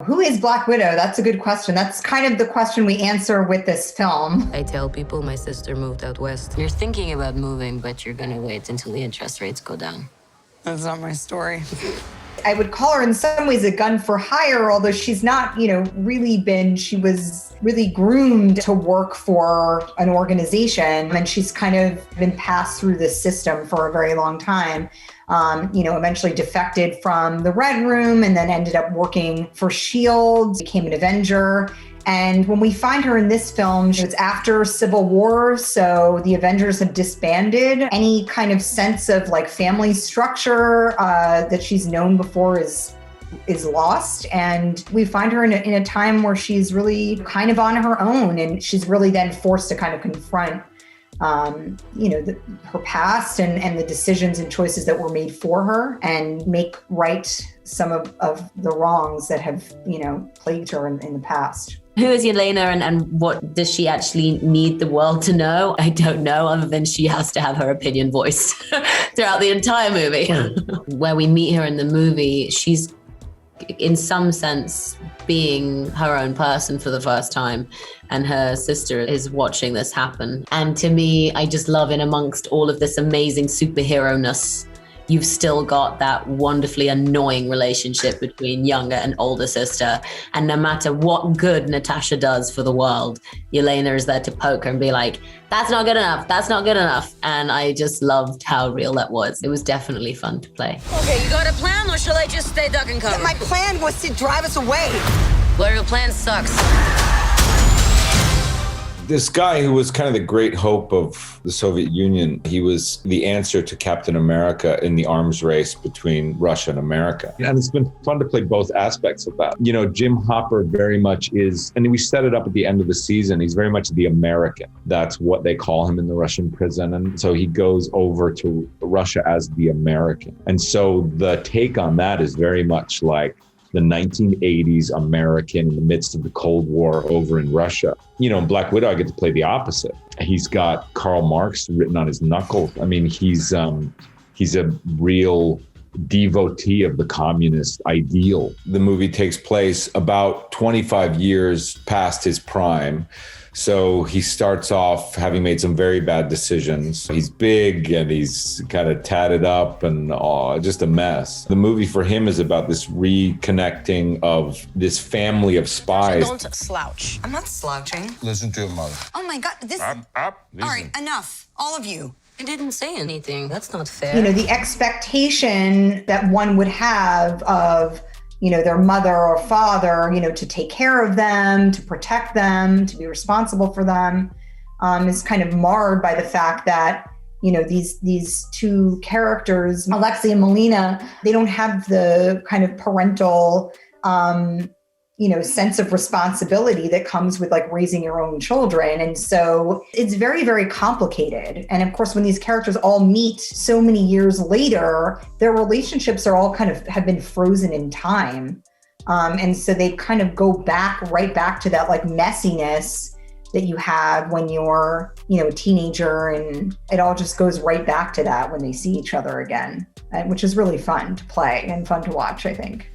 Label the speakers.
Speaker 1: Who is Black Widow? That's a good question. That's kind of the question we answer with this film.
Speaker 2: I tell people my sister moved out west. You're thinking about moving, but you're gonna wait until the interest rates go down.
Speaker 3: That's not my story.
Speaker 1: I would call her in some ways a gun for hire, although she's not, she was really groomed to work for an organization, and she's kind of been passed through this system for a very long time. Eventually defected from the Red Room and then ended up working for S.H.I.E.L.D., became an Avenger. And when we find her in this film, it's after Civil War, so the Avengers have disbanded. Any kind of sense of like family structure that she's known before is lost. And we find her in a time where she's really kind of on her own, and she's really then forced to kind of confront her past and the decisions and choices that were made for her, and make right some of the wrongs that have, plagued her in the past.
Speaker 4: Who is Yelena and what does she actually need the world to know? I don't know, other than she has to have her opinion voiced throughout the entire movie. Where we meet her in the movie, she's in some sense being her own person for the first time, and her sister is watching this happen. And to me, I just love, in amongst all of this amazing superhero-ness, you've still got that wonderfully annoying relationship between younger and older sister. And no matter what good Natasha does for the world, Yelena is there to poke her and be like, that's not good enough, that's not good enough. And I just loved how real that was. It was definitely fun to play.
Speaker 2: Okay, you got a plan, or shall I just stay duck and cover?
Speaker 3: My plan was to drive us away.
Speaker 2: Well, your plan sucks.
Speaker 5: This guy who was kind of the great hope of the Soviet Union, he was the answer to Captain America in the arms race between Russia and America. And it's been fun to play both aspects of that. Jim Hopper very much is, and we set it up at the end of the season, he's very much the American. That's what they call him in the Russian prison. And so he goes over to Russia as the American. And so the take on that is very much like the 1980s American in the midst of the Cold War over in Russia. In Black Widow, I get to play the opposite. He's got Karl Marx written on his knuckles. I mean, he's a real devotee of the communist ideal. The movie takes place about 25 years past his prime. So he starts off having made some very bad decisions. He's big and he's kind of tatted up and just a mess. The movie for him is about this reconnecting of this family of spies.
Speaker 3: Don't slouch. I'm not slouching.
Speaker 6: Listen to your mother.
Speaker 3: Oh my God, this...
Speaker 6: Up,
Speaker 3: all right, enough, all of you.
Speaker 2: I didn't say anything. That's not fair.
Speaker 1: The expectation that one would have of their mother or father, to take care of them, to protect them, to be responsible for them, is kind of marred by the fact that, these two characters, Alexei and Melina, they don't have the kind of parental, sense of responsibility that comes with like raising your own children. And so it's very, very complicated. And of course, when these characters all meet so many years later, their relationships are all kind of have been frozen in time. And so they kind of go right back to that like messiness that you have when you're, a teenager, and it all just goes right back to that when they see each other again, which is really fun to play and fun to watch, I think.